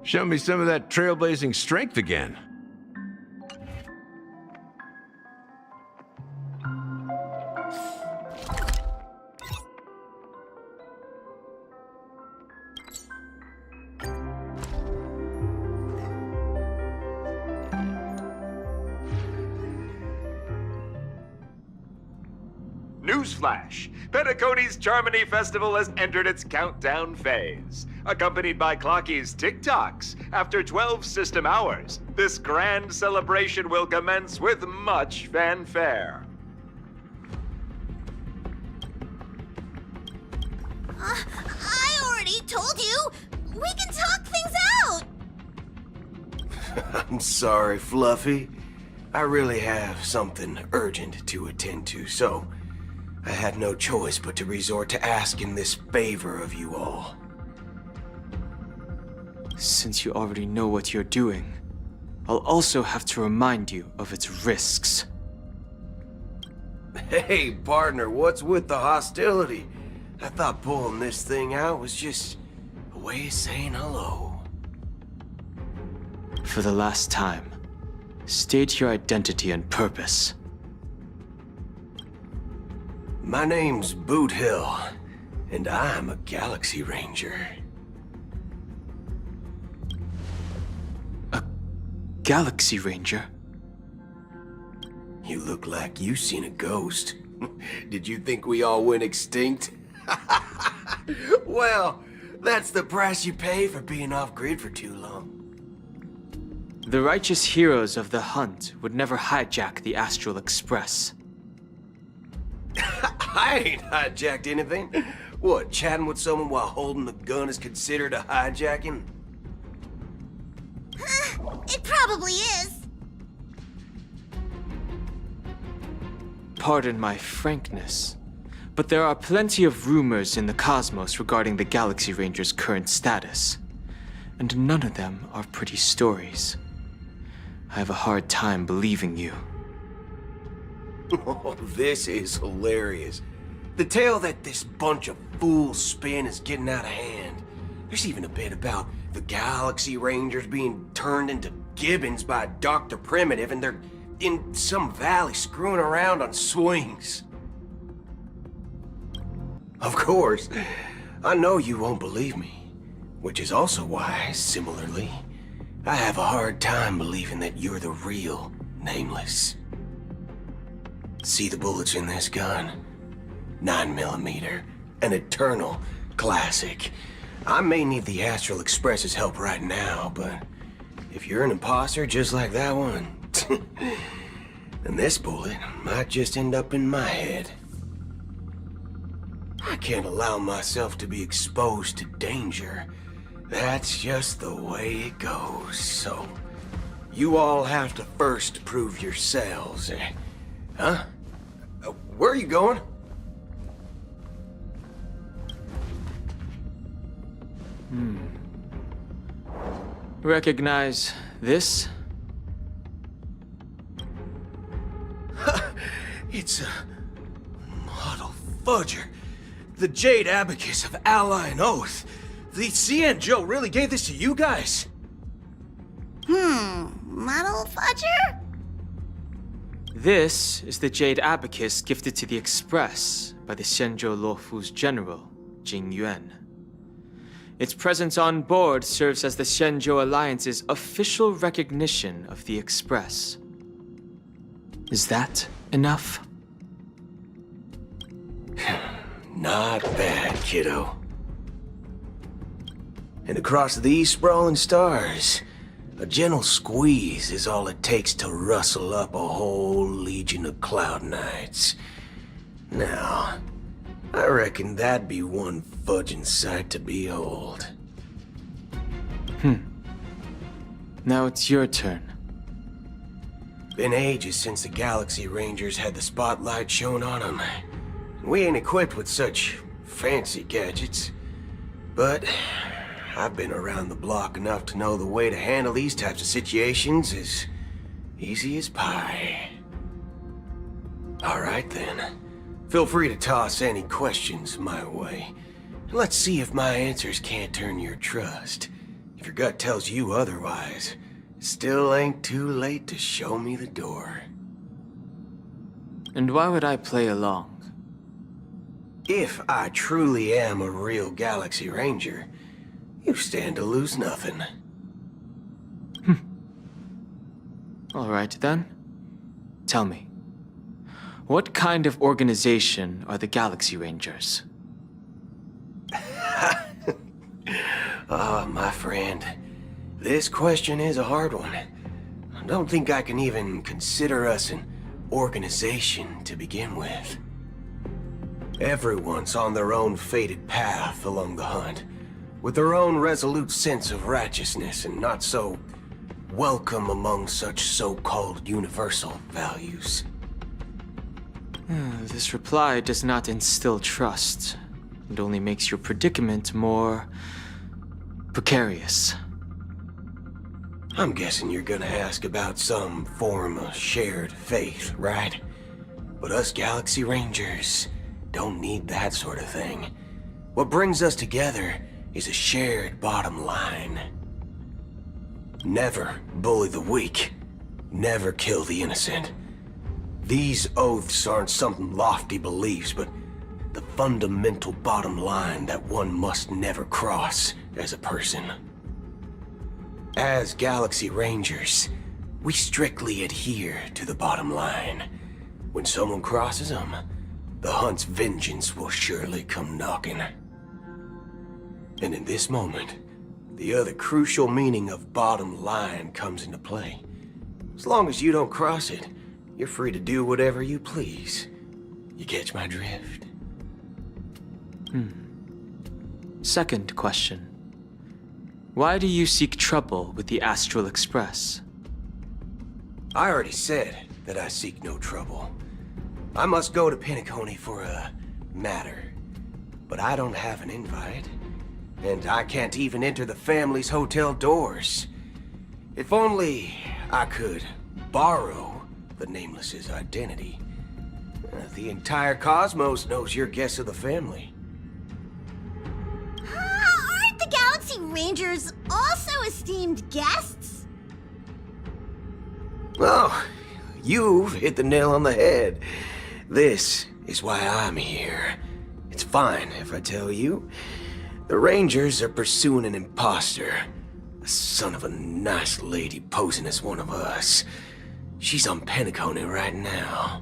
Show me some of that trailblazing strength again. Newsflash! Penacony's Charmony Festival has entered its countdown phase. Accompanied by Clocky's TikToks, after 12 system hours, this grand celebration will commence with much fanfare. I already told you! We can talk things out! I'm sorry, Fluffy. I really have something urgent to attend to, so I had no choice but to resort to asking this favor of you all. Since you already know what you're doing, I'll also have to remind you of its risks. Hey, partner, what's with the hostility? I thought pulling this thing out was just a way of saying hello. For the last time, state your identity and purpose. My name's Boot Hill, and I'm a Galaxy Ranger. A Galaxy Ranger? You look like you seen a ghost. Did you think we all went extinct? Well, that's the price you pay for being off-grid for too long. The righteous heroes of the hunt would never hijack the Astral Express. I ain't hijacked anything. What, chatting with someone while holding the gun is considered a hijacking? It probably is. Pardon my frankness, but there are plenty of rumors in the cosmos regarding the Galaxy Ranger's current status, and none of them are pretty stories. I have a hard time believing you. Oh, this is hilarious. The tale that this bunch of fools spin is getting out of hand. There's even a bit about the Galaxy Rangers being turned into gibbons by Dr. Primitive, and they're in some valley screwing around on swings. Of course, I know you won't believe me, which is also why, similarly, I have a hard time believing that you're the real Nameless. See the bullets in this gun? 9mm, an eternal classic. I may need the Astral Express's help right now, but if you're an imposter just like that one, then this bullet might just end up in my head. I can't allow myself to be exposed to danger. That's just the way it goes, so you all have to first prove yourselves, Huh? Where are you going? Recognize this? It's a model fudger. The Jade Abacus of Ally and Oath. The CN Joe really gave this to you guys? Model fudger? This is the Jade Abacus gifted to the Express by the Xianzhou Luofu's general, Jing Yuan. Its presence on board serves as the Xianzhou Alliance's official recognition of the Express. Is that enough? Not bad, kiddo. And across these sprawling stars, a gentle squeeze is all it takes to rustle up a whole legion of Cloud Knights. Now, I reckon that'd be one fudging sight to behold. Now it's your turn. Been ages since the Galaxy Rangers had the spotlight shown on them. We ain't equipped with such fancy gadgets, but I've been around the block enough to know the way to handle these types of situations is easy as pie. All right then. Feel free to toss any questions my way. Let's see if my answers can't turn your trust If your gut tells you otherwise, it still ain't too late to show me the door. And why would I play along? If I truly am a real Galaxy Ranger, you stand to lose nothing. All right then. Tell me, what kind of organization are the Galaxy Rangers? My friend, this question is a hard one. I don't think I can even consider us an organization to begin with. Everyone's on their own fated path along the hunt, with their own resolute sense of righteousness and not so welcome among such so-called universal values. This reply does not instill trust. It only makes your predicament more precarious. I'm guessing you're gonna ask about some form of shared faith, right? But us Galaxy Rangers don't need that sort of thing. What brings us together is a shared bottom line. Never bully the weak. Never kill the innocent. These oaths aren't some lofty beliefs, but the fundamental bottom line that one must never cross as a person. As Galaxy Rangers, we strictly adhere to the bottom line. When someone crosses them, the hunt's vengeance will surely come knocking. And in this moment, the other crucial meaning of bottom line comes into play. As long as you don't cross it, you're free to do whatever you please. You catch my drift? Second question. Why do you seek trouble with the Astral Express? I already said that I seek no trouble. I must go to Penacony for a matter. But I don't have an invite. And I can't even enter the family's hotel doors. If only I could borrow the Nameless's identity. The entire cosmos knows you're guest of the family. Aren't the Galaxy Rangers also esteemed guests? Oh, you've hit the nail on the head. This is why I'm here. It's fine if I tell you. The Rangers are pursuing an imposter. A son of a nice lady posing as one of us. She's on Penacony right now.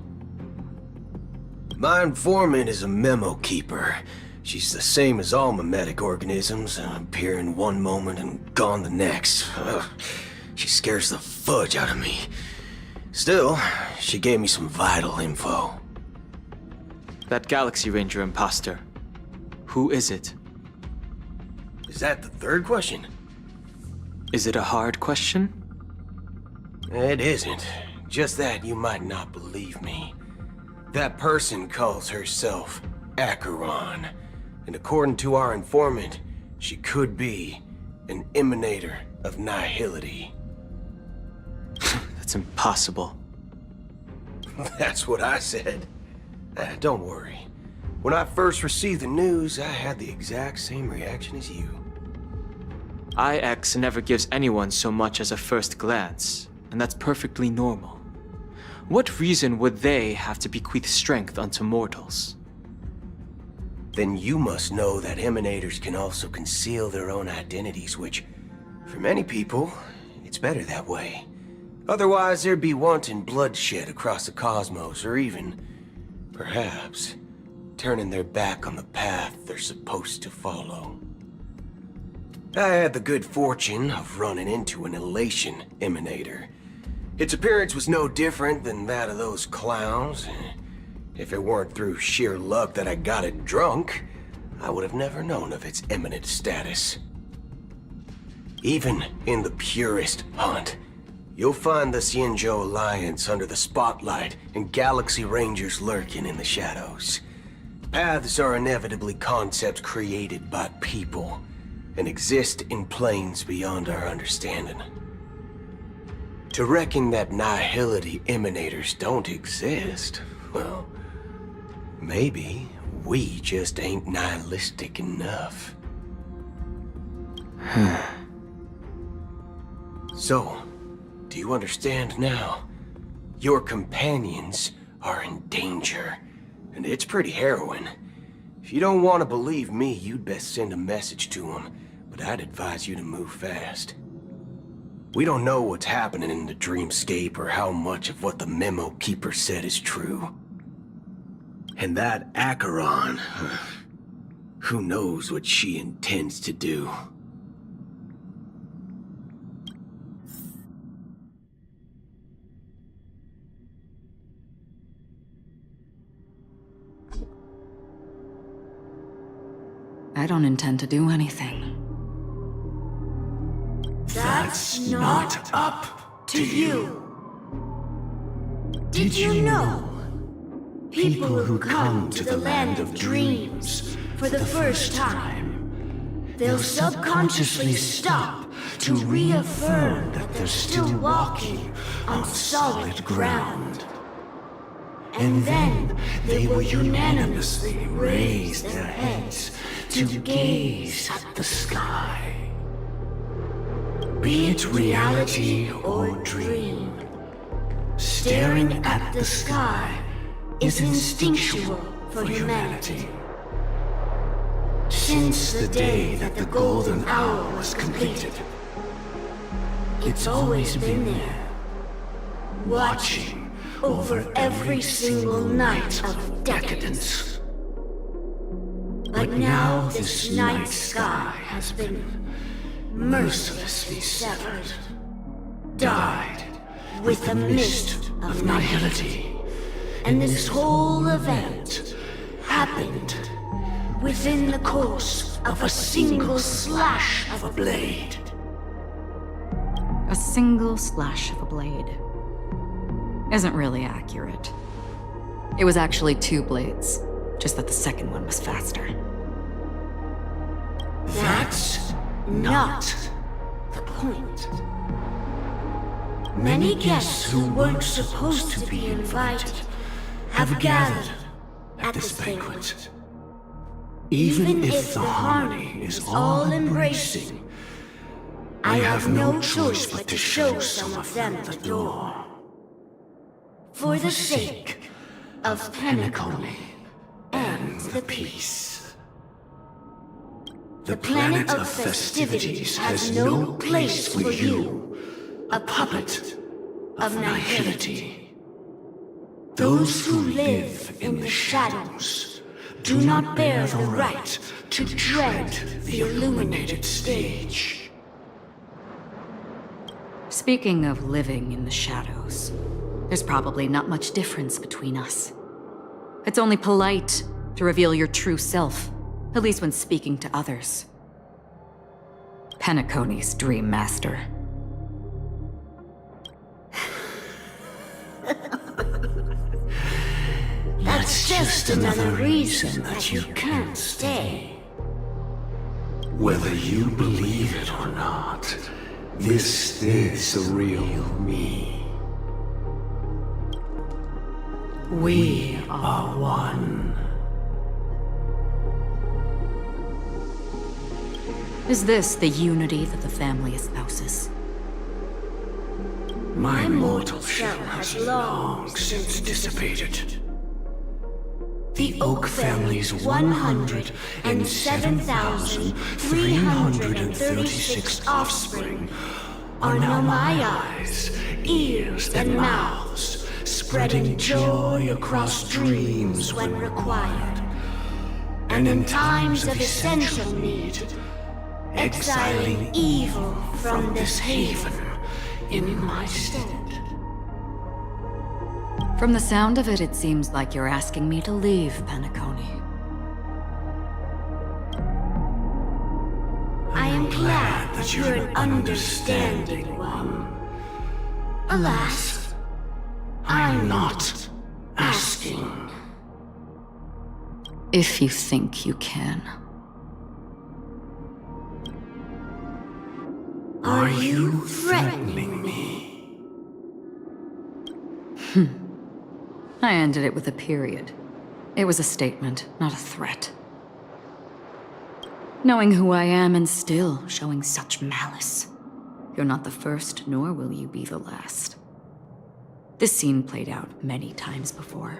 My informant is a memo keeper. She's the same as all mimetic organisms, appearing one moment and gone the next. Ugh, she scares the fudge out of me. Still, she gave me some vital info. That Galaxy Ranger imposter. Who is it? Is that the third question? Is it a hard question? It isn't. Just that you might not believe me. That person calls herself Acheron. And according to our informant, she could be an emanator of nihility. That's impossible. That's what I said. Don't worry. When I first received the news, I had the exact same reaction as you. IX never gives anyone so much as a first glance, and that's perfectly normal. What reason would they have to bequeath strength unto mortals? Then you must know that emanators can also conceal their own identities, which, for many people, it's better that way. Otherwise, there'd be wanton bloodshed across the cosmos, or even, perhaps, turning their back on the path they're supposed to follow. I had the good fortune of running into an elation emanator. Its appearance was no different than that of those clowns. If it weren't through sheer luck that I got it drunk, I would have never known of its eminent status. Even in the purest hunt, you'll find the Xianzhou Alliance under the spotlight and Galaxy Rangers lurking in the shadows. Paths are inevitably concepts created by people and exist in planes beyond our understanding. To reckon that nihility emanators don't exist, well, maybe we just ain't nihilistic enough. So, do you understand now? Your companions are in danger, and it's pretty harrowing. If you don't want to believe me, you'd best send a message to them, but I'd advise you to move fast. We don't know what's happening in the dreamscape or how much of what the memo keeper said is true. And that Acheron, who knows what she intends to do. I don't intend to do anything. That's not up to you. Did you know? People who come to the land of dreams for the first time, they'll subconsciously stop to reaffirm that they're still walking on solid ground. And then they will unanimously raise their heads to gaze at the sky. Be it reality or dream, staring at the sky is instinctual for humanity. Since the day that the golden hour was completed, it's always been there, watching over every single night of decadence. But now this night sky has been mercilessly severed, dyed with a mist of nihility. And this whole event happened within the course of a single slash of a blade. A single slash of a blade isn't really accurate. It was actually 2 blades, just that the second one was faster. That's not the point. Many guests who weren't supposed to be invited have gathered at this banquet. Even if the harmony is all-embracing, I have no choice but to show some of them the door. For the sake of Penacony and the peace. The planet of festivities has no place for you, a puppet of nihility. Those who live in the shadows do not bear the right to tread the illuminated stage. Speaking of living in the shadows, there's probably not much difference between us. It's only polite to reveal your true self, at least when speaking to others. Penacony's Dream Master. That's just another reason that you can't stay. Whether you believe it or not, this is the real me. We are one. Is this the unity that the family espouses? My mortal shell has long since dissipated. The Oak family's 107,336 offspring are now my eyes, ears, and mouths, spreading joy across dreams when required, and in times of essential need, exiling evil from this haven in my stead. From the sound of it, it seems like you're asking me to leave Penacony. I am glad that you're an understanding one. Alas, I'm not asking. If you think you can. Are you threatening me? I ended it with a period. It was a statement, not a threat. Knowing who I am and still showing such malice. You're not the first, nor will you be the last. This scene played out many times before.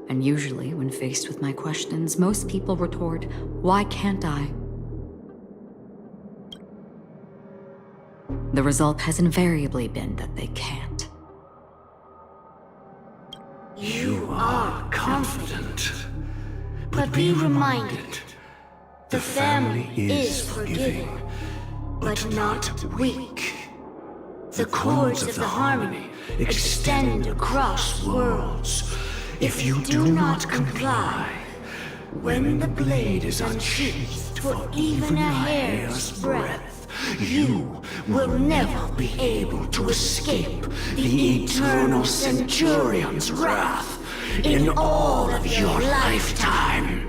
And usually, when faced with my questions, most people retort, "Why can't I?" The result has invariably been that they can't. You are confident. But be reminded, the family is forgiving, but not weak. The cords of the harmony extend across worlds. If you do not comply, when the blade is unsheathed for even a hair's breadth, you will never be able to escape the eternal Centurion's wrath in all of your lifetime.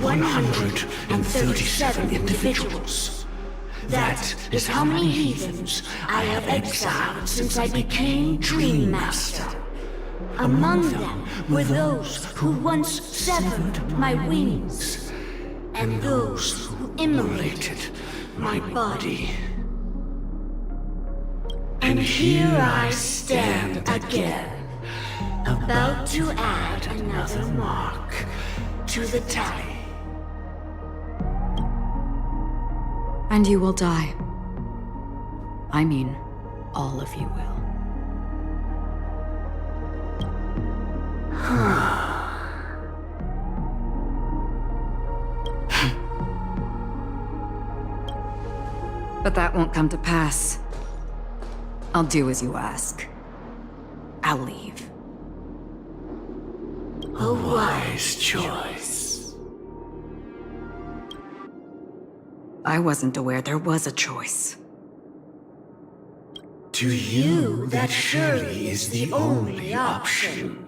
137 individuals. That is how many heathens I have exiled since I became Dream Master. Among them were those who once severed my wings, and those who immolated my body. And here I stand again, about to add another mark to the tally. And you will die. I mean, all of you will. But that won't come to pass. I'll do as you ask. I'll leave. A wise choice. I wasn't aware there was a choice. To you, that surely is the only option.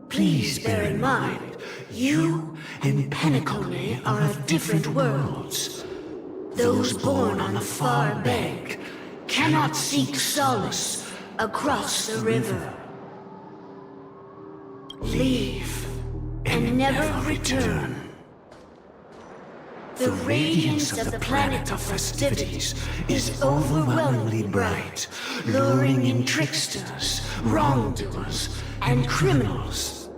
Please bear in mind, you and Penacony are of different worlds. Those born on the far bank cannot seek solace across the river. Leave and never return. The radiance of the planet of festivities is overwhelmingly bright, luring in tricksters, wrongdoers, and criminals.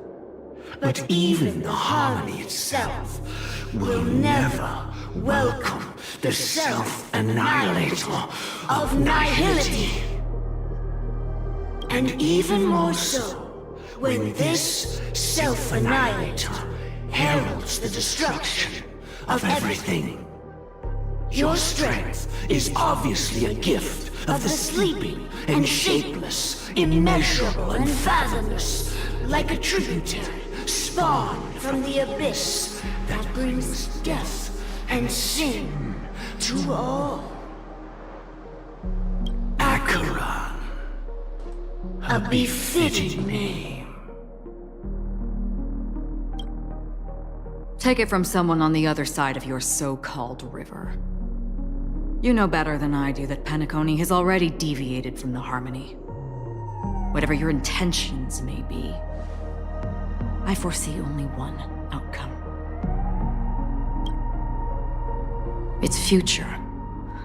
But even the harmony itself will never welcome the self-annihilator of nihility. And even more so, when this self-annihilator heralds the destruction of everything. Your strength is obviously a gift of the sleeping and shapeless, immeasurable and fathomless, like a tributary spawned from the abyss that brings death and sin to all. Acheron, a befitting name. Take it from someone on the other side of your so-called river. You know better than I do that Penacony has already deviated from the harmony. Whatever your intentions may be, I foresee only one outcome. Its future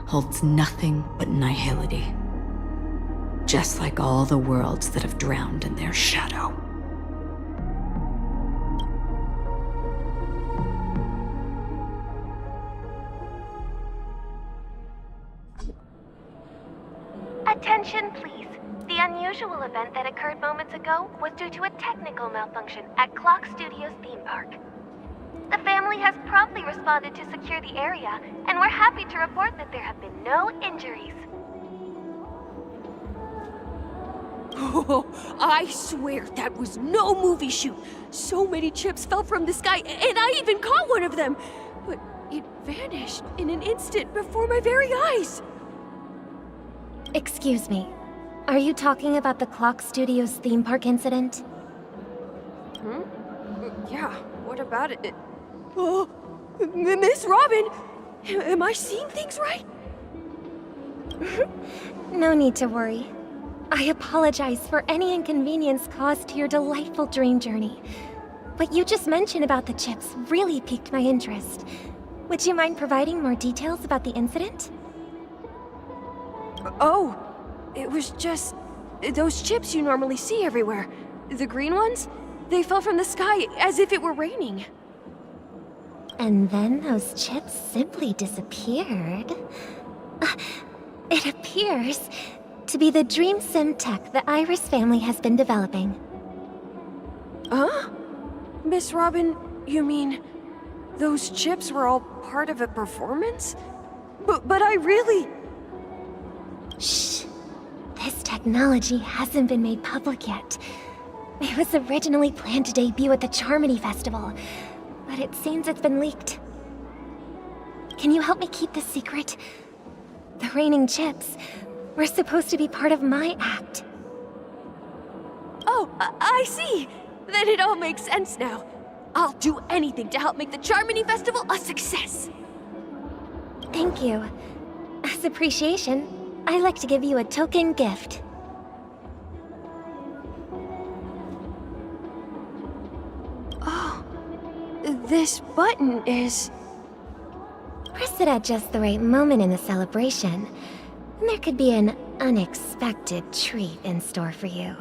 holds nothing but nihility. Just like all the worlds that have drowned in their shadow. Attention, please. The unusual event that occurred moments ago was due to a technical malfunction at Clock Studios theme park. The family has promptly responded to secure the area, and we're happy to report that there have been no injuries. Oh, I swear that was no movie shoot. So many chips fell from the sky, and I even caught one of them. But it vanished in an instant before my very eyes. Excuse me. Are you talking about the Clock Studios theme park incident? Yeah, what about it? Oh, Miss Robin! Am I seeing things right? No need to worry. I apologize for any inconvenience caused to your delightful dream journey. What you just mentioned about the chips really piqued my interest. Would you mind providing more details about the incident? Oh, it was just those chips you normally see everywhere. The green ones? They fell from the sky as if it were raining. And then those chips simply disappeared. It appears to be the Dream Sim tech the Iris family has been developing. Huh? Miss Robin, you mean those chips were all part of a performance? But I really... Shh. This technology hasn't been made public yet. It was originally planned to debut at the Charmony Festival, but it seems it's been leaked. Can you help me keep this secret? The raining chips were supposed to be part of my act. Oh, I see. Then it all makes sense now. I'll do anything to help make the Charmony Festival a success. Thank you. As appreciation, I'd like to give you a token gift. Oh, this button is... Press it at just the right moment in the celebration, and there could be an unexpected treat in store for you.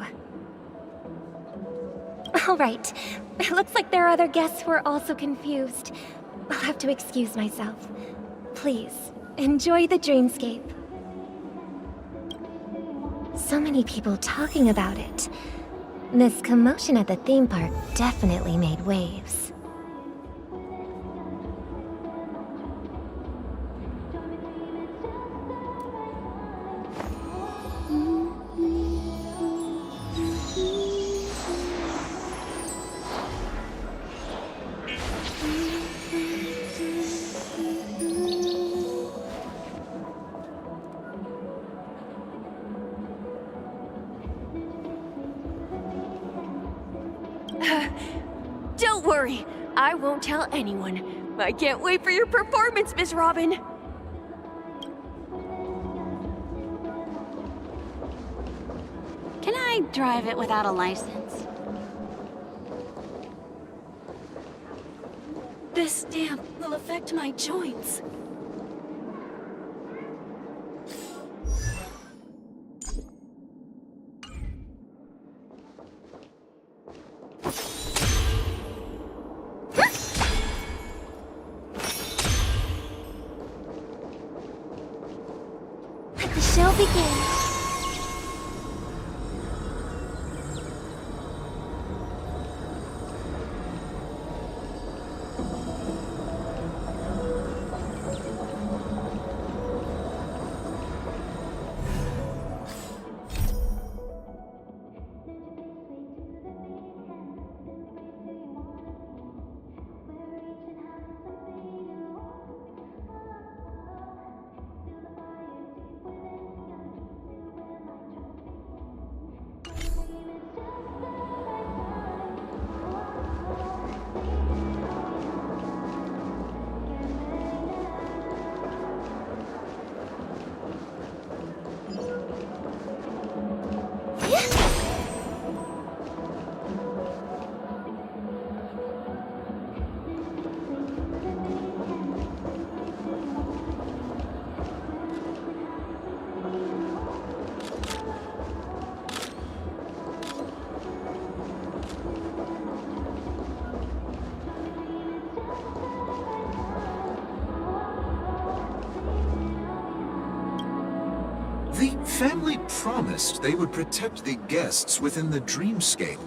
All right. It looks like there are other guests who are also confused. I'll have to excuse myself. Please, enjoy the dreamscape. So many people talking about it. This commotion at the theme park definitely made waves. Don't worry, I won't tell anyone. I can't wait for your performance, Miss Robin. Can I drive it without a license? This damp will affect my joints. Let the show begin. The family promised they would protect the guests within the dreamscape,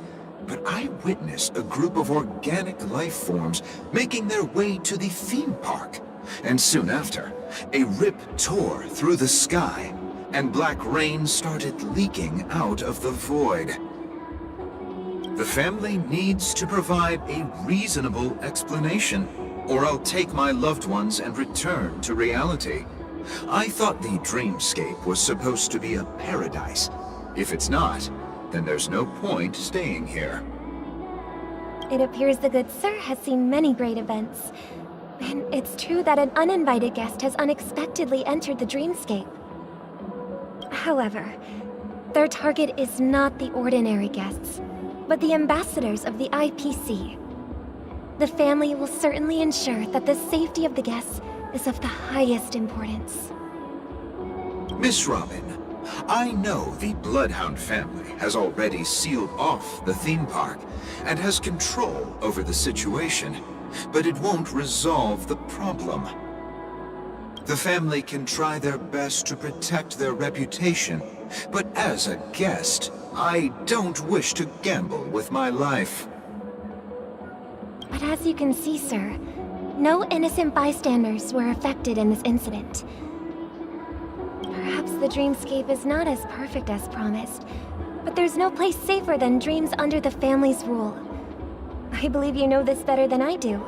but I witnessed a group of organic life forms making their way to the theme park. And soon after, a rip tore through the sky, and black rain started leaking out of the void. The family needs to provide a reasonable explanation, or I'll take my loved ones and return to reality. I thought the dreamscape was supposed to be a paradise. If it's not, then there's no point staying here. It appears the good sir has seen many great events. And it's true that an uninvited guest has unexpectedly entered the dreamscape. However, their target is not the ordinary guests, but the ambassadors of the IPC. The family will certainly ensure that the safety of the guests is of the highest importance. Miss Robin, I know the Bloodhound family has already sealed off the theme park and has control over the situation, but it won't resolve the problem. The family can try their best to protect their reputation, but as a guest, I don't wish to gamble with my life. But as you can see, sir, no innocent bystanders were affected in this incident. Perhaps the dreamscape is not as perfect as promised, but there's no place safer than dreams under the family's rule. I believe you know this better than I do.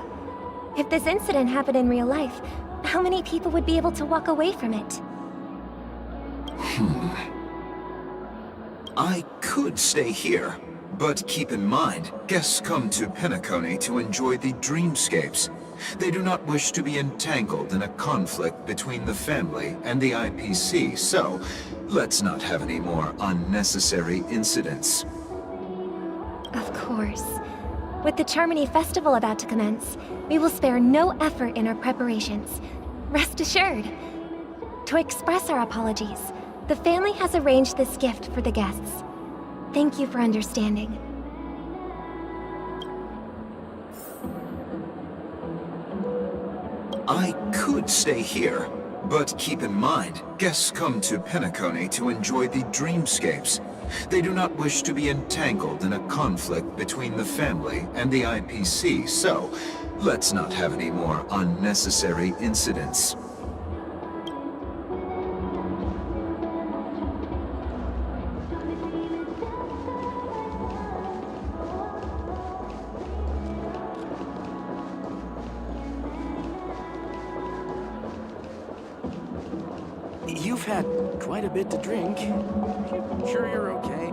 If this incident happened in real life, how many people would be able to walk away from it? I could stay here, but keep in mind, guests come to Penacony to enjoy the dreamscapes. They do not wish to be entangled in a conflict between the family and the IPC, so let's not have any more unnecessary incidents. Of course. With the Charmony Festival about to commence, we will spare no effort in our preparations. Rest assured. To express our apologies, the family has arranged this gift for the guests. Thank you for understanding. I could stay here, but keep in mind, guests come to Penacony to enjoy the dreamscapes. They do not wish to be entangled in a conflict between the family and the IPC, so let's not have any more unnecessary incidents. You've had quite a bit to drink. Sure you're okay?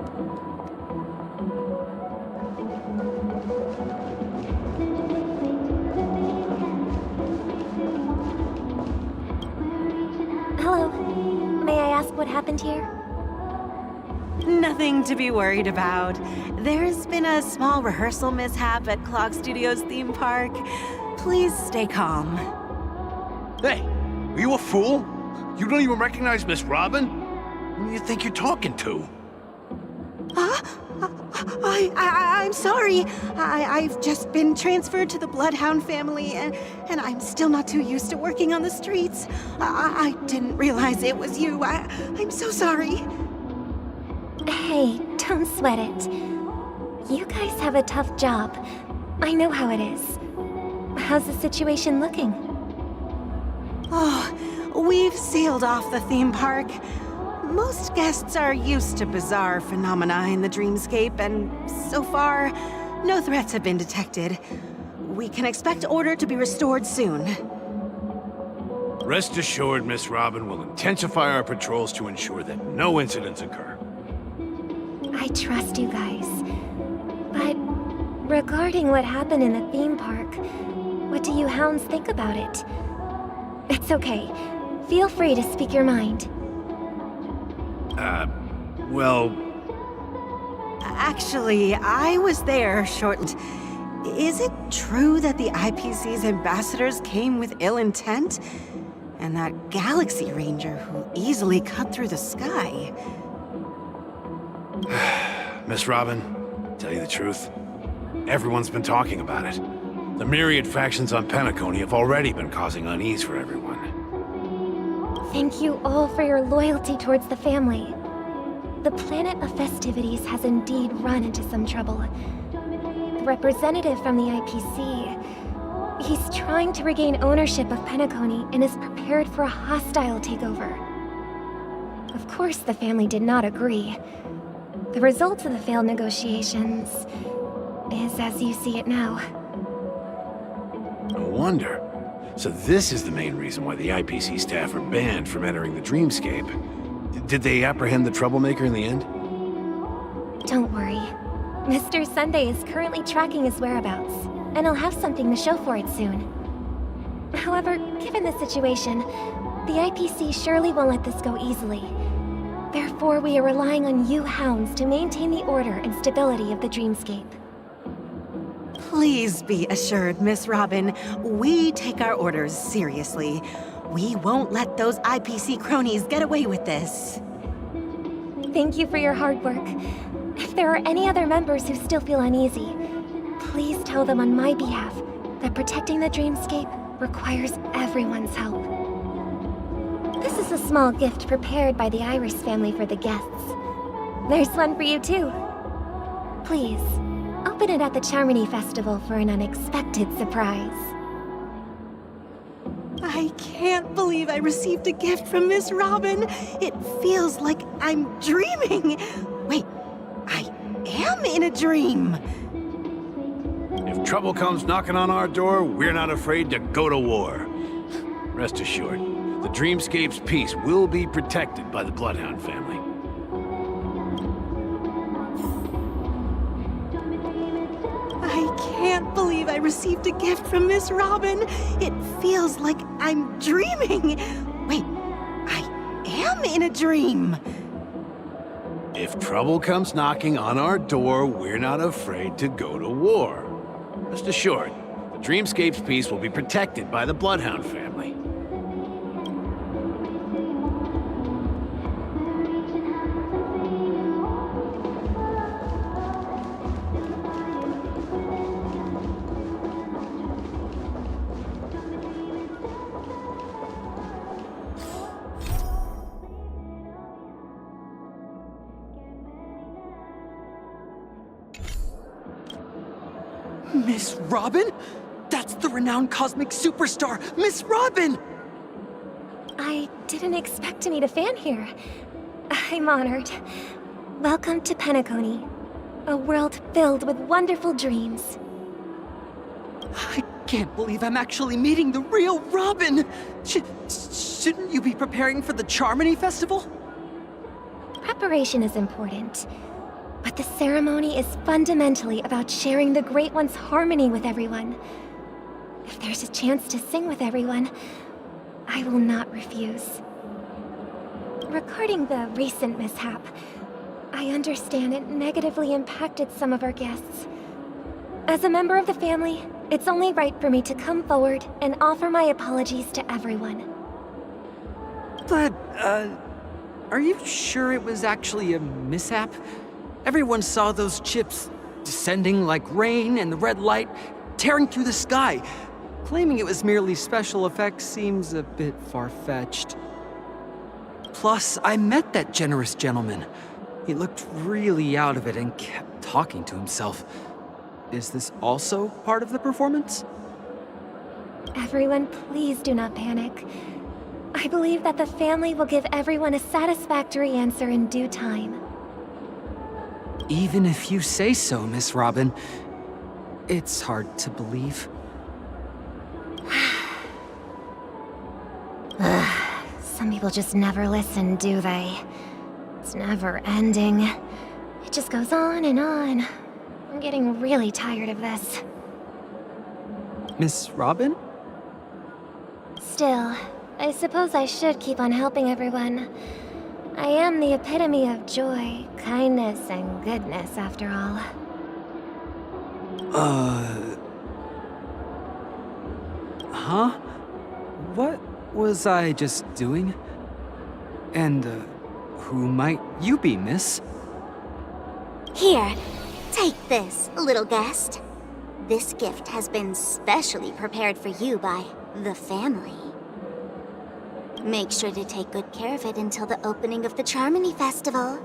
Hello. May I ask what happened here? Nothing to be worried about. There's been a small rehearsal mishap at Clock Studios theme park. Please stay calm. Hey, are you a fool? You don't even recognize Miss Robin? Who do you think you're talking to? I'm sorry. I've just been transferred to the Bloodhound family, and I'm still not too used to working on the streets. I didn't realize it was you. I'm so sorry. Hey, don't sweat it. You guys have a tough job. I know how it is. How's the situation looking? Oh, we've sealed off the theme park. Most guests are used to bizarre phenomena in the dreamscape, and so far, no threats have been detected. We can expect order to be restored soon. Rest assured, Miss Robin will intensify our patrols to ensure that no incidents occur. I trust you guys. But regarding what happened in the theme park, what do you hounds think about it? It's okay. Feel free to speak your mind. Well... Actually, I was there shortly. Is it true that the IPC's ambassadors came with ill intent? And that Galaxy Ranger who easily cut through the sky? Miss Robin, tell you the truth, everyone's been talking about it. The myriad factions on Penacony have already been causing unease for everyone. Thank you all for your loyalty towards the family. The planet of festivities has indeed run into some trouble. The representative from the IPC, he's trying to regain ownership of Penacony and is prepared for a hostile takeover. Of course, the family did not agree. The result of the failed negotiations is as you see it now. No wonder. So this is the main reason why the IPC staff are banned from entering the dreamscape. Did they apprehend the troublemaker in the end? Don't worry. Mr. Sunday is currently tracking his whereabouts, and I'll have something to show for it soon. However, given the situation, the IPC surely won't let this go easily. Therefore, we are relying on you hounds to maintain the order and stability of the dreamscape. Please be assured, Miss Robin, we take our orders seriously. We won't let those IPC cronies get away with this. Thank you for your hard work. If there are any other members who still feel uneasy, please tell them on my behalf that protecting the dreamscape requires everyone's help. This is a small gift prepared by the Iris family for the guests. There's one for you too. Please, open it at the Charmony Festival for an unexpected surprise. I can't believe I received a gift from Miss Robin. It feels like I'm dreaming. Wait, I am in a dream. If trouble comes knocking on our door, we're not afraid to go to war. Rest assured, the Dreamscape's peace will be protected by the Bloodhound family. I can't believe I received a gift from Miss Robin. It feels like I'm dreaming. Wait, I am in a dream. If trouble comes knocking on our door, we're not afraid to go to war. Rest assured, the Dreamscape's peace will be protected by the Bloodhound family. Miss Robin? That's the renowned cosmic superstar, Miss Robin! I didn't expect to meet a fan here. I'm honored. Welcome to Penacony, a world filled with wonderful dreams. I can't believe I'm actually meeting the real Robin! Shouldn't you be preparing for the Charmony Festival? Preparation is important, but the ceremony is fundamentally about sharing the Great One's harmony with everyone. If there's a chance to sing with everyone, I will not refuse. Regarding the recent mishap, I understand it negatively impacted some of our guests. As a member of the family, it's only right for me to come forward and offer my apologies to everyone. But, are you sure it was actually a mishap? Everyone saw those chips descending like rain and the red light tearing through the sky. Claiming it was merely special effects seems a bit far-fetched. Plus, I met that generous gentleman. He looked really out of it and kept talking to himself. Is this also part of the performance? Everyone, please do not panic. I believe that the family will give everyone a satisfactory answer in due time. Even if you say so, Miss Robin, it's hard to believe. Some people just never listen, do they? It's never ending. It just goes on and on. I'm getting really tired of this. Miss Robin? Still, I suppose I should keep on helping everyone. I am the epitome of joy, kindness, and goodness, after all. Huh? What was I just doing? And, who might you be, miss? Here, take this, little guest. This gift has been specially prepared for you by the family. Make sure to take good care of it until the opening of the Charmony Festival.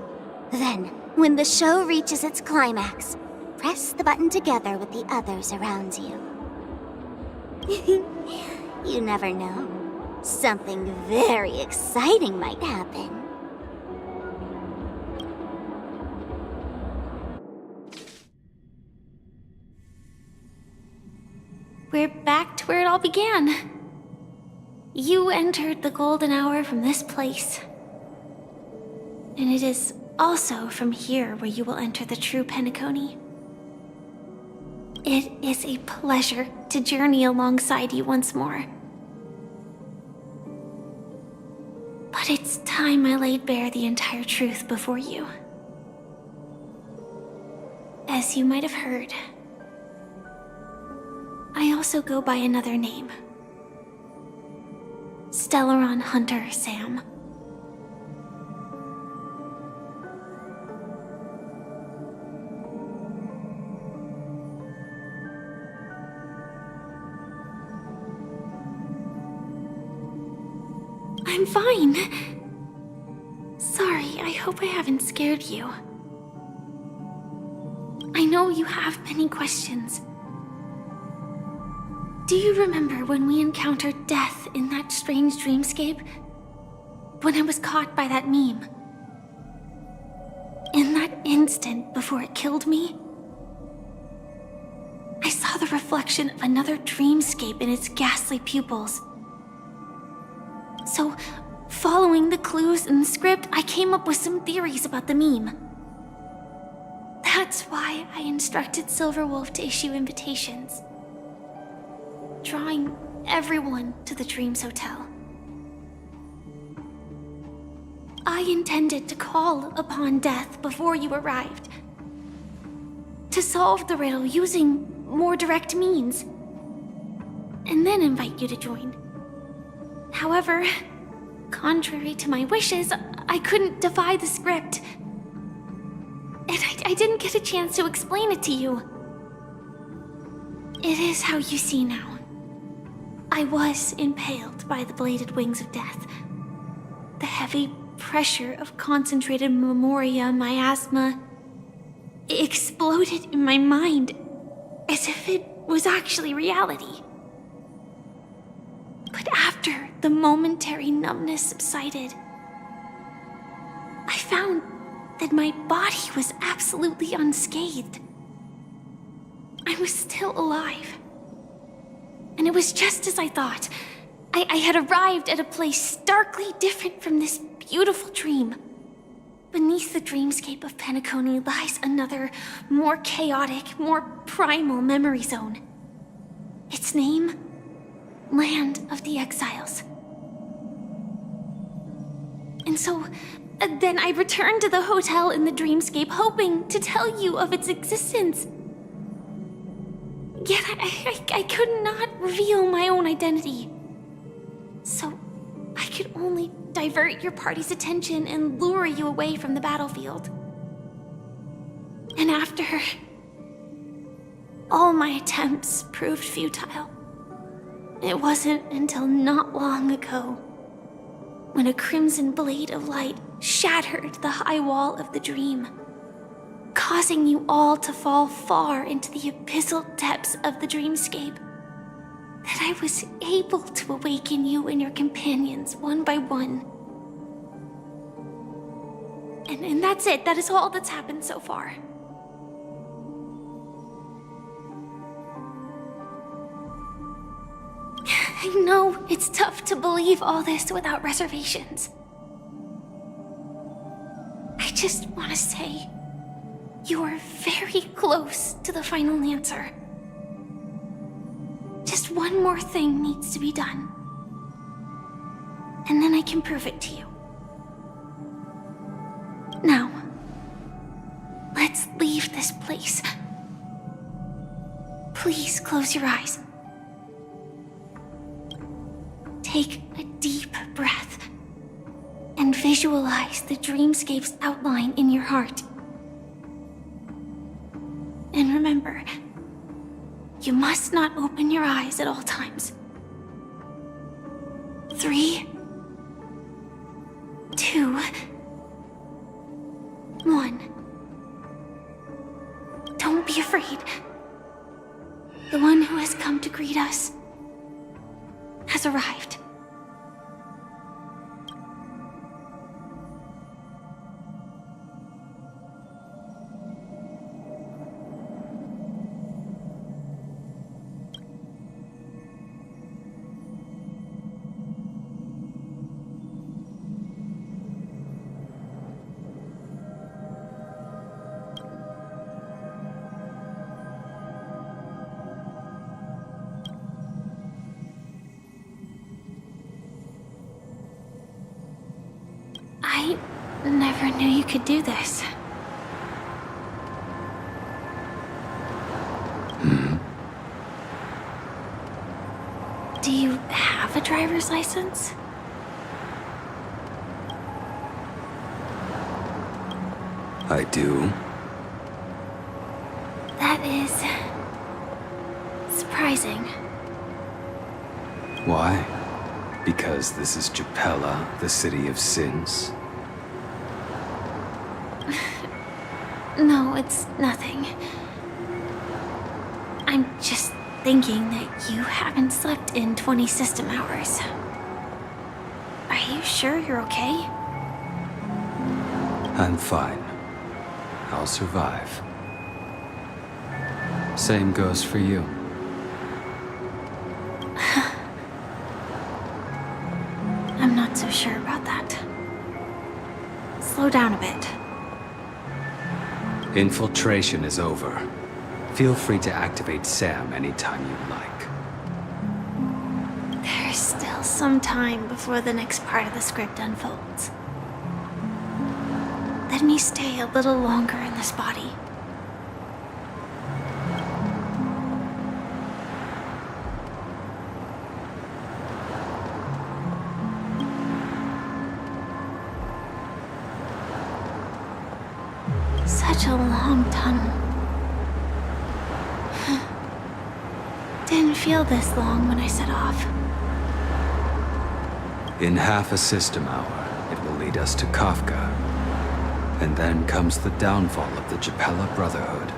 Then, when the show reaches its climax, press the button together with the others around you. You never know. Something very exciting might happen. We're back to where it all began. You entered the golden hour from this place. And it is also from here where you will enter the true Penacony. It is a pleasure to journey alongside you once more. But it's time I laid bare the entire truth before you. As you might have heard, I also go by another name. Stellaron Hunter Sam. I'm fine. Sorry, I hope I haven't scared you. I know you have many questions. Do you remember when we encountered death in that strange dreamscape? When I was caught by that meme? In that instant before it killed me, I saw the reflection of another dreamscape in its ghastly pupils. So, following the clues in the script, I came up with some theories about the meme. That's why I instructed Silverwolf to issue invitations, drawing everyone to the Dreams Hotel. I intended to call upon death before you arrived, to solve the riddle using more direct means, and then invite you to join. However, contrary to my wishes, I couldn't defy the script. And I didn't get a chance to explain it to you. It is how you see now. I was impaled by the bladed wings of death. The heavy pressure of concentrated memoria miasma exploded in my mind as if it was actually reality. But after the momentary numbness subsided, I found that my body was absolutely unscathed. I was still alive. And it was just as I thought. I had arrived at a place starkly different from this beautiful dream. Beneath the dreamscape of Penacony lies another, more chaotic, more primal memory zone. Its name? Land of the Exiles. And so, then I returned to the hotel in the dreamscape, hoping to tell you of its existence. Yet I could not reveal my own identity. So, I could only divert your party's attention and lure you away from the battlefield. And after, all my attempts proved futile. It wasn't until not long ago, when a crimson blade of light shattered the high wall of the dream, causing you all to fall far into the abyssal depths of the dreamscape, that I was able to awaken you and your companions one by one. And that's it. That is all that's happened so far. I know it's tough to believe all this without reservations. I just want to say, you are very close to the final answer. Just one more thing needs to be done. And then I can prove it to you. Now, let's leave this place. Please close your eyes. Take a deep breath and visualize the dreamscape's outline in your heart. And remember, you must not open your eyes at all times. 3, 2, 1. Don't be afraid. The one who has come to greet us has arrived. I never knew you could do this. Do Do you have a driver's license? I do. That is surprising. Why? Because this is Japella, the city of sins? No, it's nothing. I'm just thinking that you haven't slept in 20 system hours. Are you sure you're okay? I'm fine. I'll survive. Same goes for you. I'm not so sure about that. Slow down a bit. Infiltration is over. Feel free to activate Sam anytime you like. There's still some time before the next part of the script unfolds. Let me stay a little longer in this body. Such a long tunnel. Didn't feel this long when I set off. In half a system hour, it will lead us to Kafka. And then comes the downfall of the Japella Brotherhood.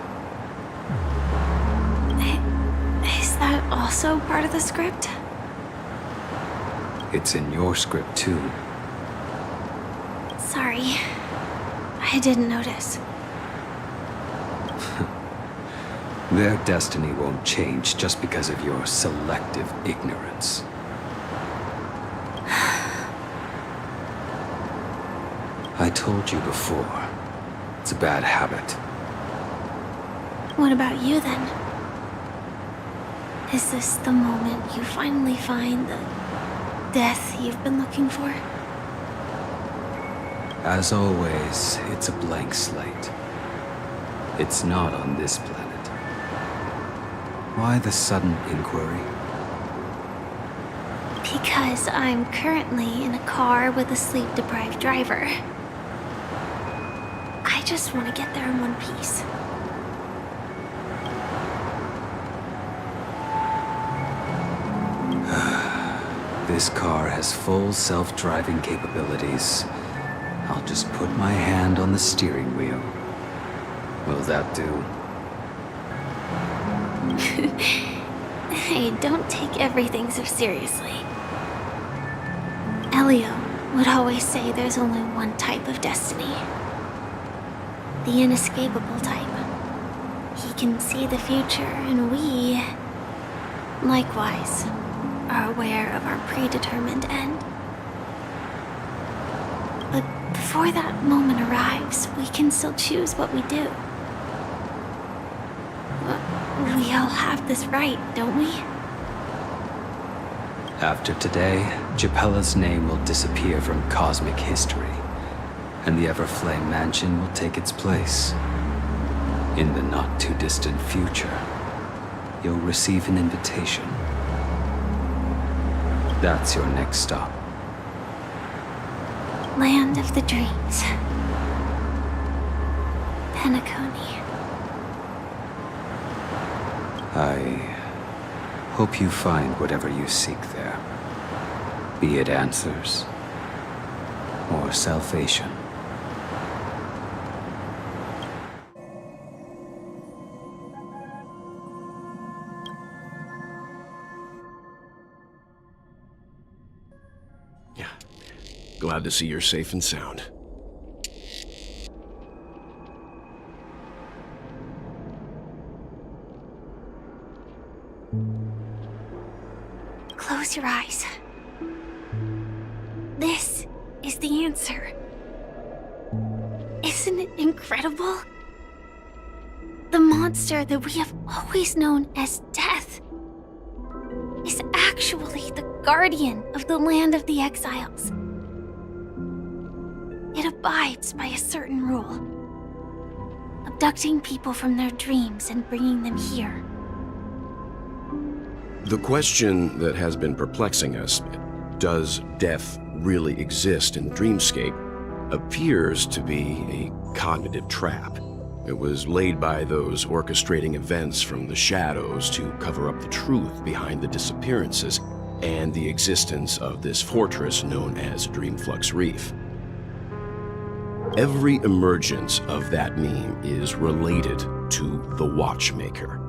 Is that also part of the script? It's in your script too. Sorry. I didn't notice. Their destiny won't change just because of your selective ignorance. I told you before, it's a bad habit. What about you then? Is this the moment you finally find the death you've been looking for? As always, it's a blank slate. It's not on this planet. Why the sudden inquiry? Because I'm currently in a car with a sleep-deprived driver. I just want to get there in one piece. This car has full self-driving capabilities. I'll just put my hand on the steering wheel. Will that do? Hey, don't take everything so seriously. Elio would always say there's only one type of destiny. The inescapable type. He can see the future, and we, likewise, are aware of our predetermined end. But before that moment arrives, we can still choose what we do. We all have this right, don't we? After today, Japella's name will disappear from cosmic history, and the Everflame Mansion will take its place. In the not-too-distant future, you'll receive an invitation. That's your next stop. Land of the Dreams. Penacony. I hope you find whatever you seek there. Be it answers or salvation. Yeah. Glad to see you're safe and sound. Close your eyes. This is the answer. Isn't it incredible? The monster that we have always known as Death is actually the guardian of the land of the exiles. It abides by a certain rule, abducting people from their dreams and bringing them here. The question that has been perplexing us, does death really exist in Dreamscape, appears to be a cognitive trap. It was laid by those orchestrating events from the shadows to cover up the truth behind the disappearances and the existence of this fortress known as Dreamflux Reef. Every emergence of that meme is related to the Watchmaker.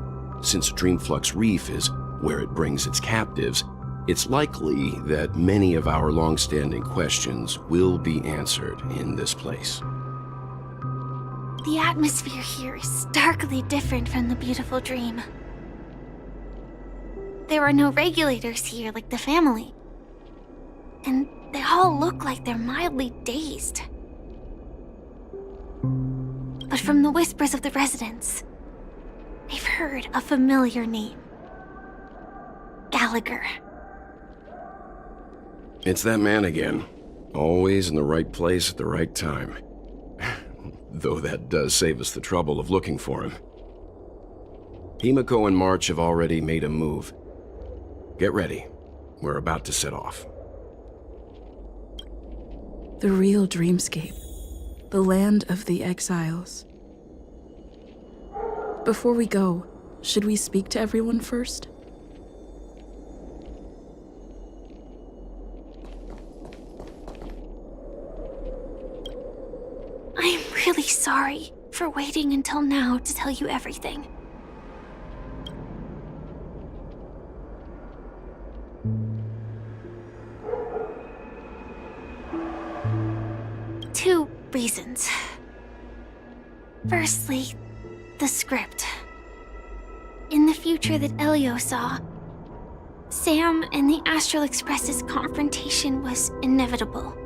Since Dreamflux Reef is where it brings its captives, it's likely that many of our long-standing questions will be answered in this place. The atmosphere here is starkly different from the beautiful dream. There are no regulators here like the family. And they all look like they're mildly dazed. But from the whispers of the residents, I've heard a familiar name. Gallagher. It's that man again. Always in the right place at the right time. Though that does save us the trouble of looking for him. Himiko and March have already made a move. Get ready. We're about to set off. The real Dreamscape. The land of the exiles. Before we go, should we speak to everyone first? I'm really sorry for waiting until now to tell you everything. Two reasons. Firstly, the script. In the future that Elio saw, Sam and the Astral Express's confrontation was inevitable.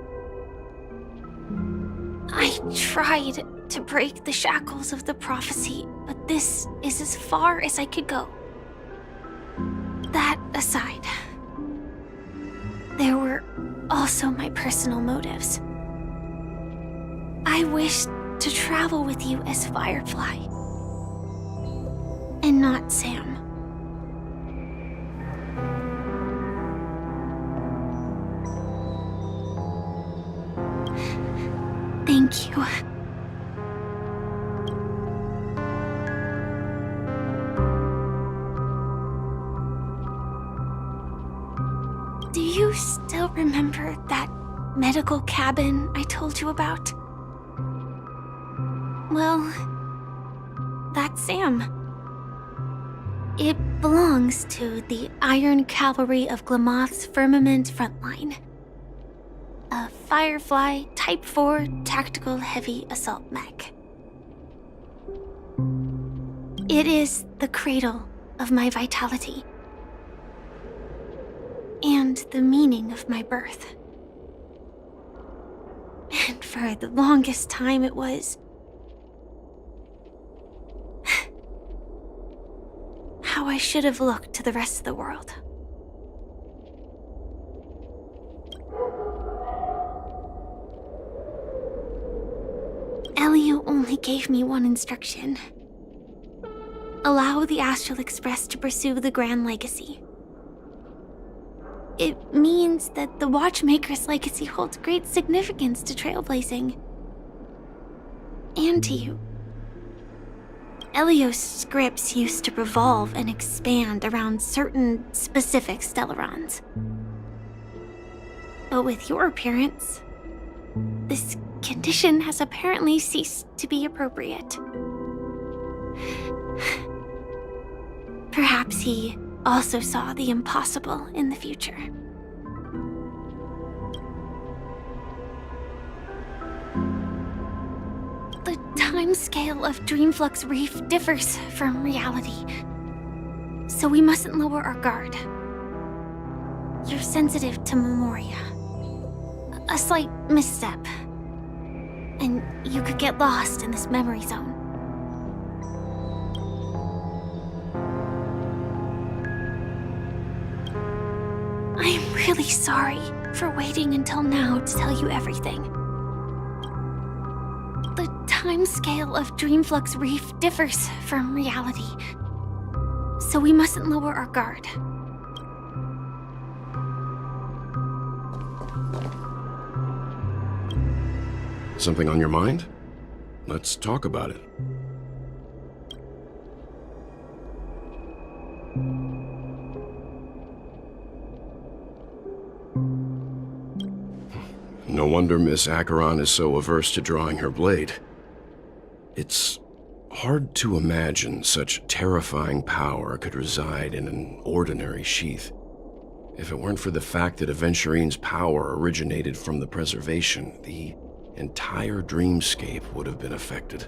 I tried to break the shackles of the prophecy, but this is as far as I could go. That aside, there were also my personal motives. I wished to travel with you as Firefly, and not Sam. Thank you. Do you still remember that medical cabin I told you about? Well, that's Sam. It belongs to the Iron Cavalry of Glamoth's Firmament Frontline. A Firefly Type 4 Tactical Heavy Assault Mech. It is the cradle of my vitality. And the meaning of my birth. And for the longest time it was how I should have looked to the rest of the world. Elio only gave me one instruction. Allow the Astral Express to pursue the Grand Legacy. It means that the Watchmaker's legacy holds great significance to trailblazing. And to you. Elio's scripts used to revolve and expand around certain specific Stellarons. But with your appearance, this condition has apparently ceased to be appropriate. Perhaps he also saw the impossible in the future. The timescale of Dreamflux Reef differs from reality, so we mustn't lower our guard. You're sensitive to Memoria. A slight misstep, and you could get lost in this memory zone. I'm really sorry for waiting until now to tell you everything. The timescale of Dreamflux Reef differs from reality, so we mustn't lower our guard. Something on your mind? Let's talk about it. No wonder Miss Acheron is so averse to drawing her blade. It's hard to imagine such terrifying power could reside in an ordinary sheath. If it weren't for the fact that Aventurine's power originated from the preservation, the entire dreamscape would have been affected.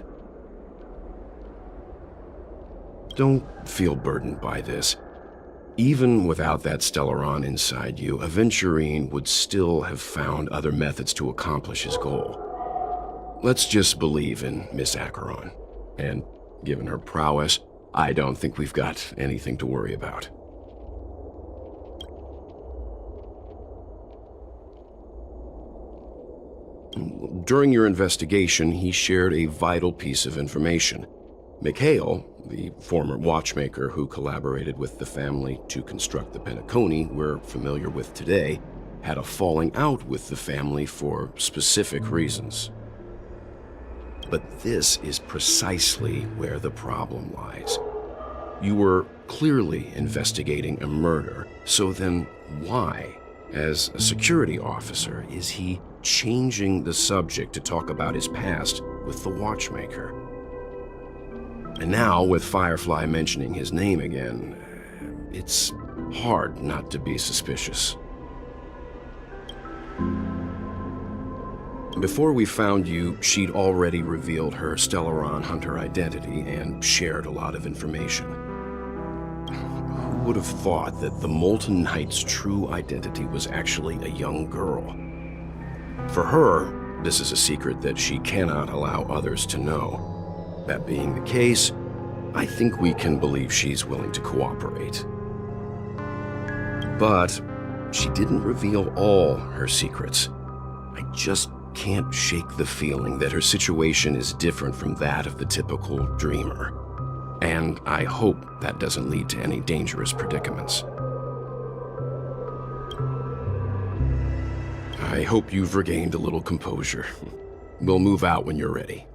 Don't feel burdened by this. Even without that Stellaron inside you, Aventurine would still have found other methods to accomplish his goal. Let's just believe in Miss Acheron. And given her prowess, I don't think we've got anything to worry about. During your investigation, he shared a vital piece of information. Mikhail, the former watchmaker who collaborated with the family to construct the Penacony we're familiar with today, had a falling out with the family for specific reasons. But this is precisely where the problem lies. You were clearly investigating a murder, so then why, as a security officer, is he changing the subject to talk about his past with the watchmaker? And now, with Firefly mentioning his name again, it's hard not to be suspicious. Before we found you, she'd already revealed her Stellaron Hunter identity and shared a lot of information. Who would have thought that the Molten Knight's true identity was actually a young girl? For her, this is a secret that she cannot allow others to know. That being the case, I think we can believe she's willing to cooperate. But she didn't reveal all her secrets. I just can't shake the feeling that her situation is different from that of the typical dreamer. And I hope that doesn't lead to any dangerous predicaments. I hope you've regained a little composure. We'll move out when you're ready.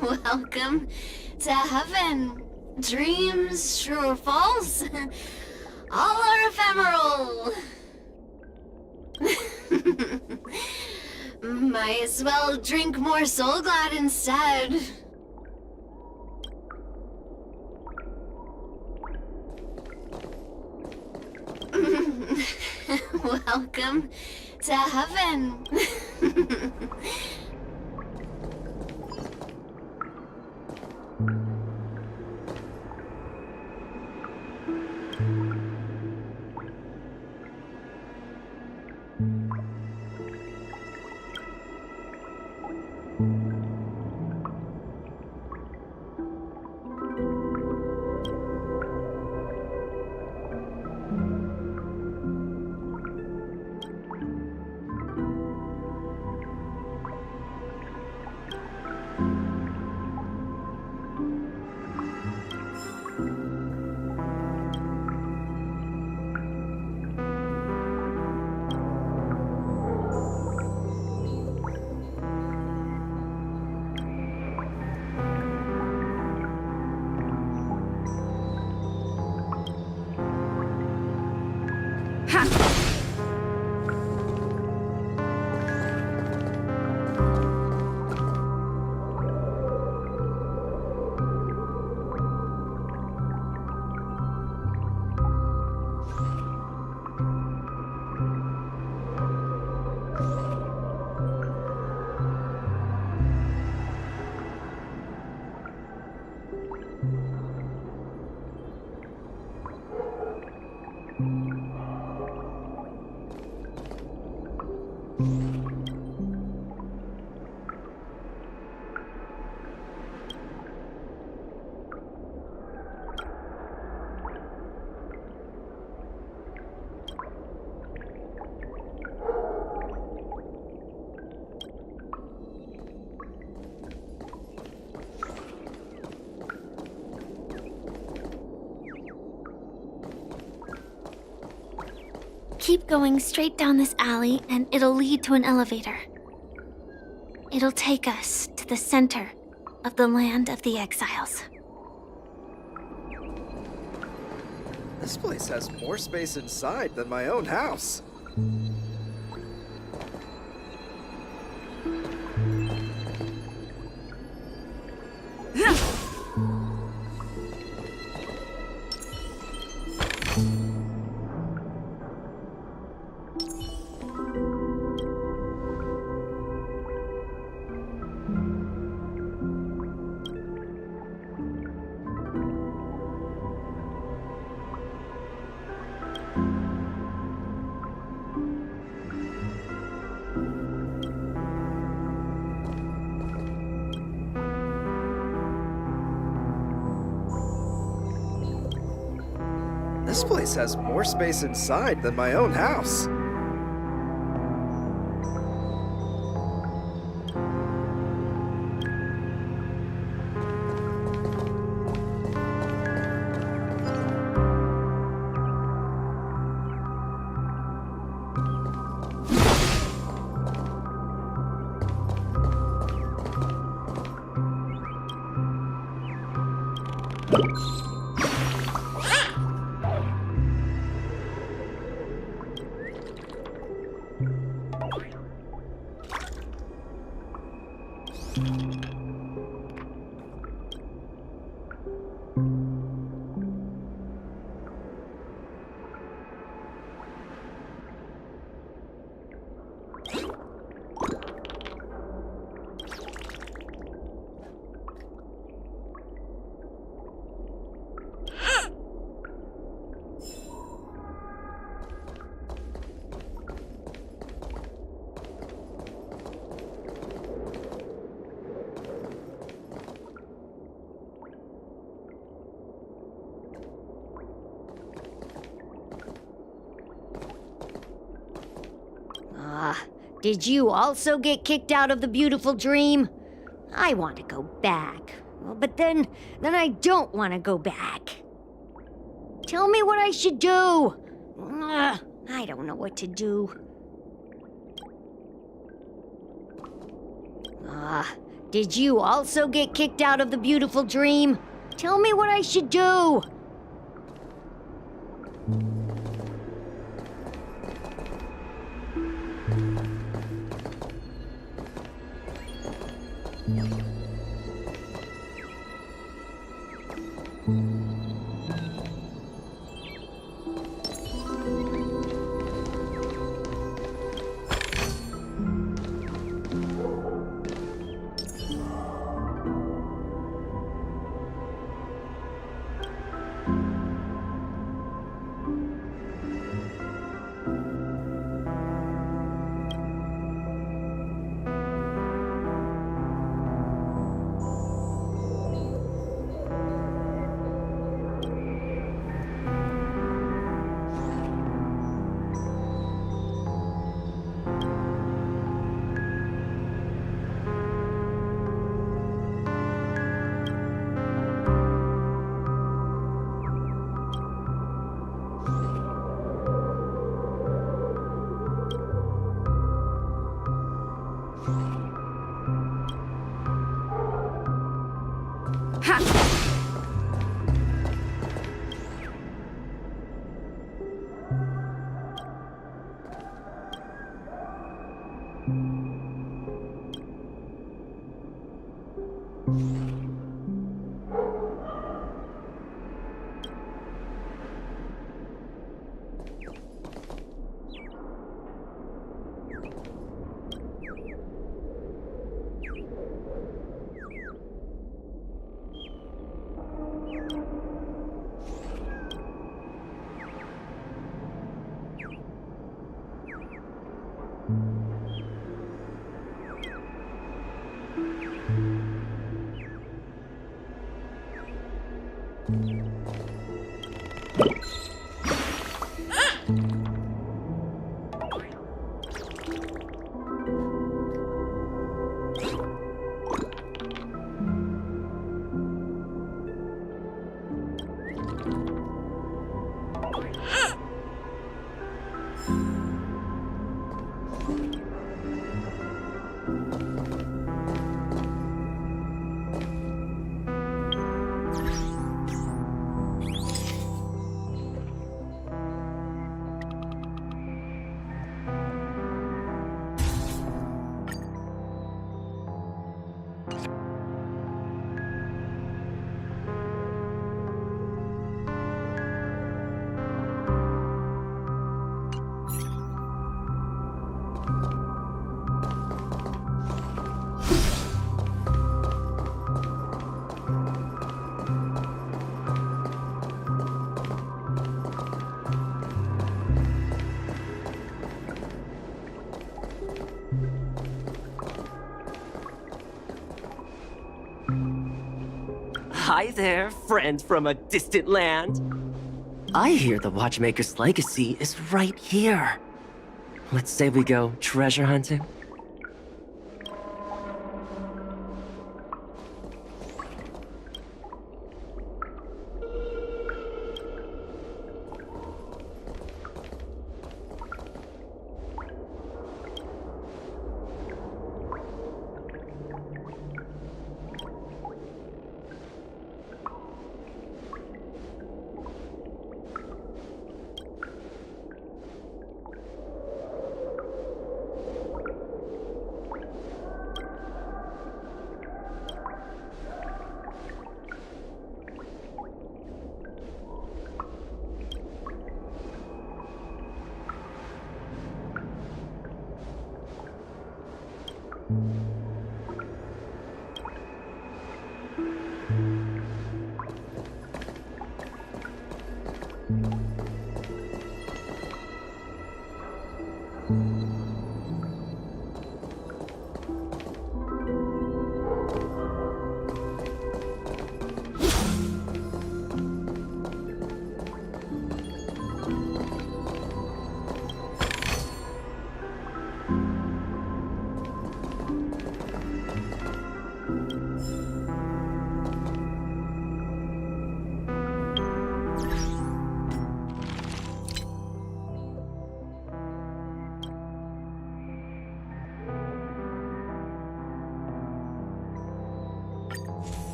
Welcome to heaven. Dreams, true or false, all are ephemeral. Might as well drink more Soul Glad instead. Welcome to heaven. Keep going straight down this alley and it'll lead to an elevator. It'll take us to the center of the land of the exiles. This place has more space inside than my own house. This place has more space inside than my own house. Did you also get kicked out of the beautiful dream? I want to go back. But then I don't want to go back. Tell me what I should do. I don't know what to do. Did you also get kicked out of the beautiful dream? Tell me what I should do. Hi there, friends from a distant land. I hear the Watchmaker's legacy is right here. Let's say we go treasure hunting.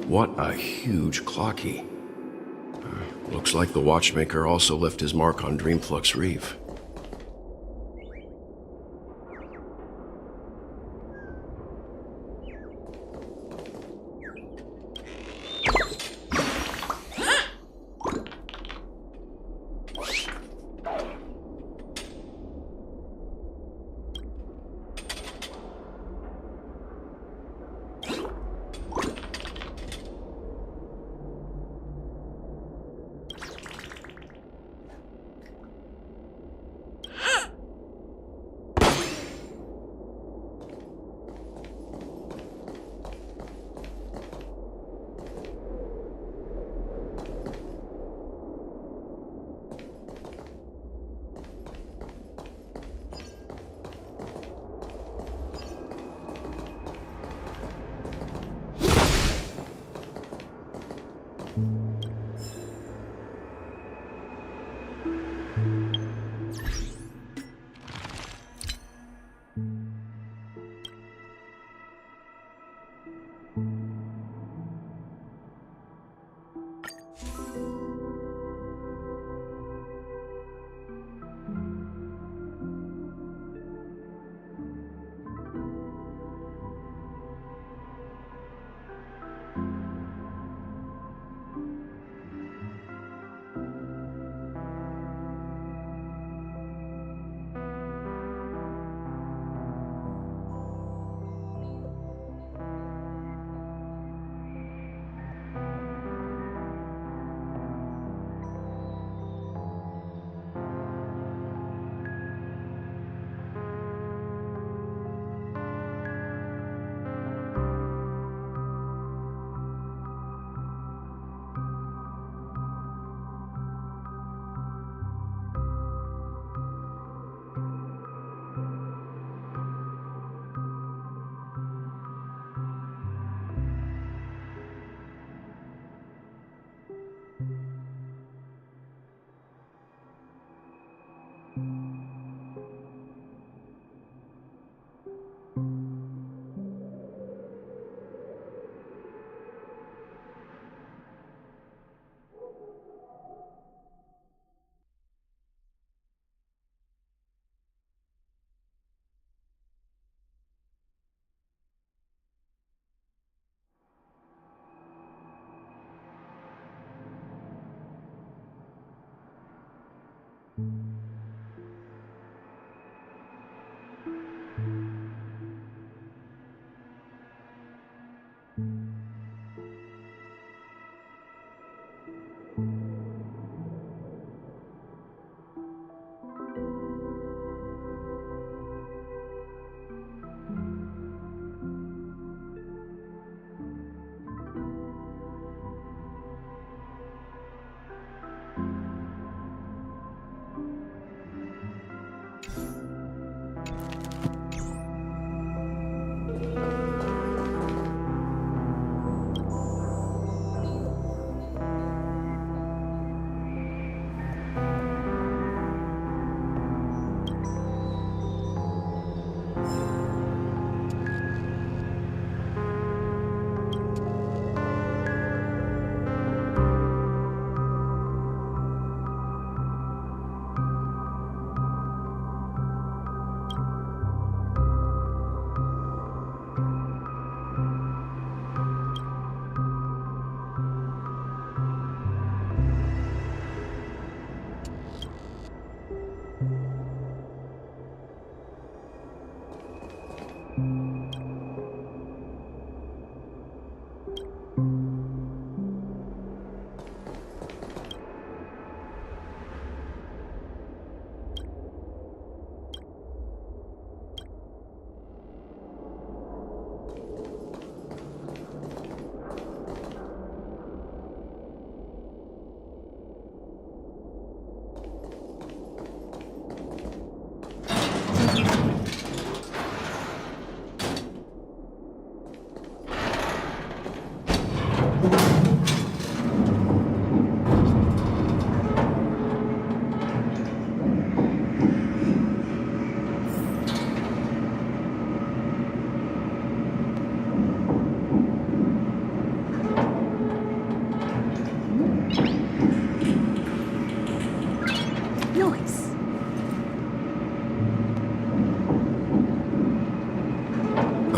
What a huge clocky. Looks like the watchmaker also left his mark on Dreamflux Reef.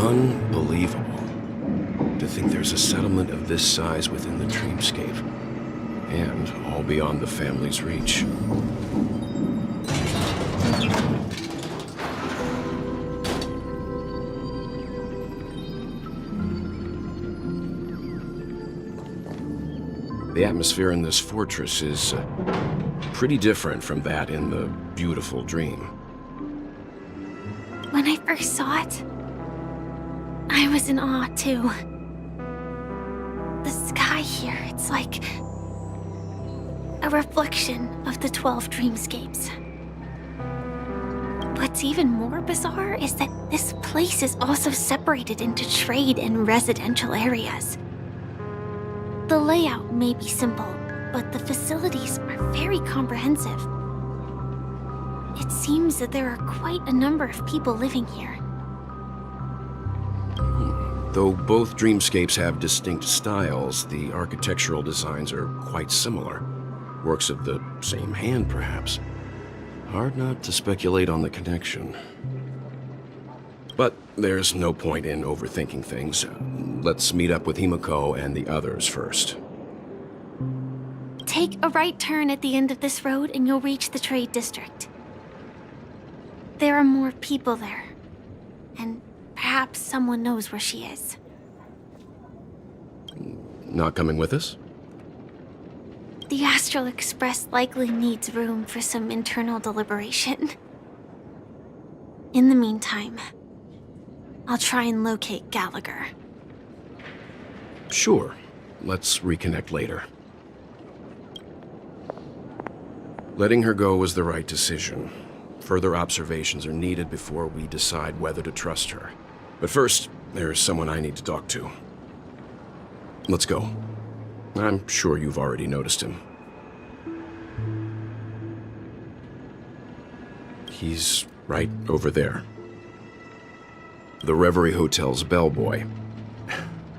Unbelievable. To think there's a settlement of this size within the dreamscape. And all beyond the family's reach. The atmosphere in this fortress is pretty different from that in the beautiful dream. When I first saw it, I was in awe too. The sky here, it's like a reflection of the 12 dreamscapes. What's even more bizarre is that this place is also separated into trade and residential areas. The layout may be simple, but the facilities are very comprehensive. It seems that there are quite a number of people living here. Though both dreamscapes have distinct styles, the architectural designs are quite similar. Works of the same hand, perhaps. Hard not to speculate on the connection. But there's no point in overthinking things. Let's meet up with Himiko and the others first. Take a right turn at the end of this road and you'll reach the trade district. There are more people there, and perhaps someone knows where she is. Not coming with us? The Astral Express likely needs room for some internal deliberation. In the meantime, I'll try and locate Gallagher. Sure. Let's reconnect later. Letting her go was the right decision. Further observations are needed before we decide whether to trust her. But first, there's someone I need to talk to. Let's go. I'm sure you've already noticed him. He's right over there. The Reverie Hotel's bellboy.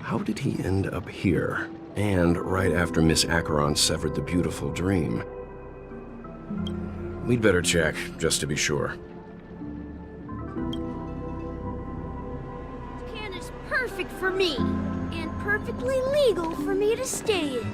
How did he end up here? And right after Miss Acheron severed the beautiful dream. We'd better check, just to be sure. This can is perfect for me, and perfectly legal for me to stay in.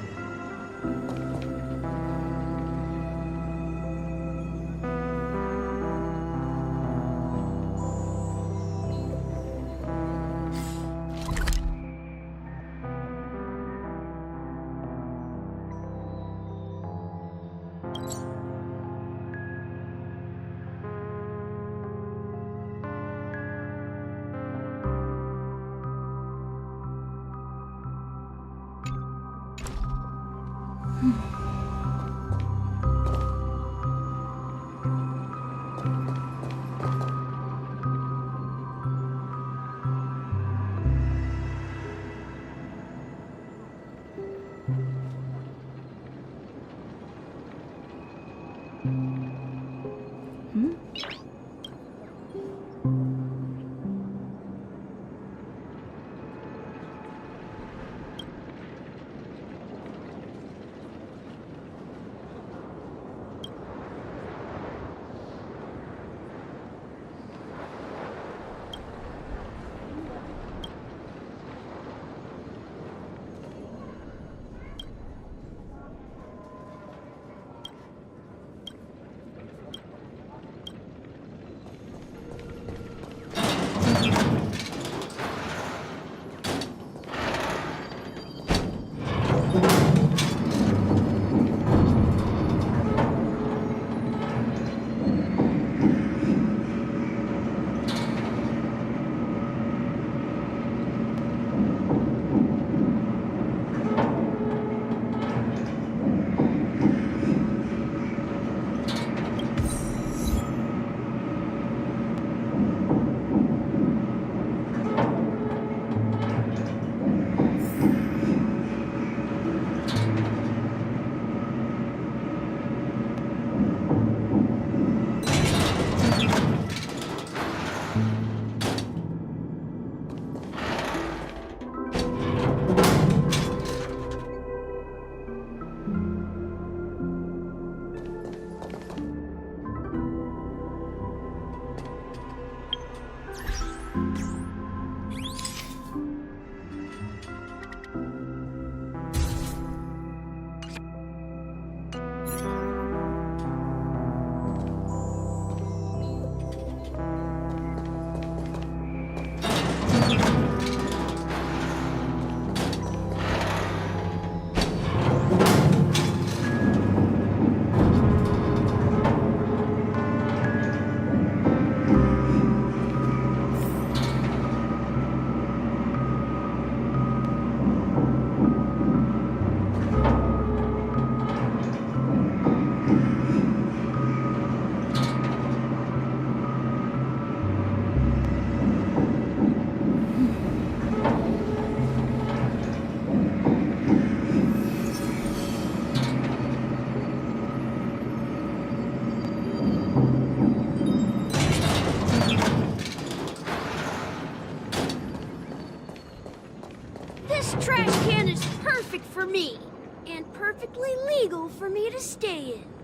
perfect for me, and perfectly legal for me to stay in.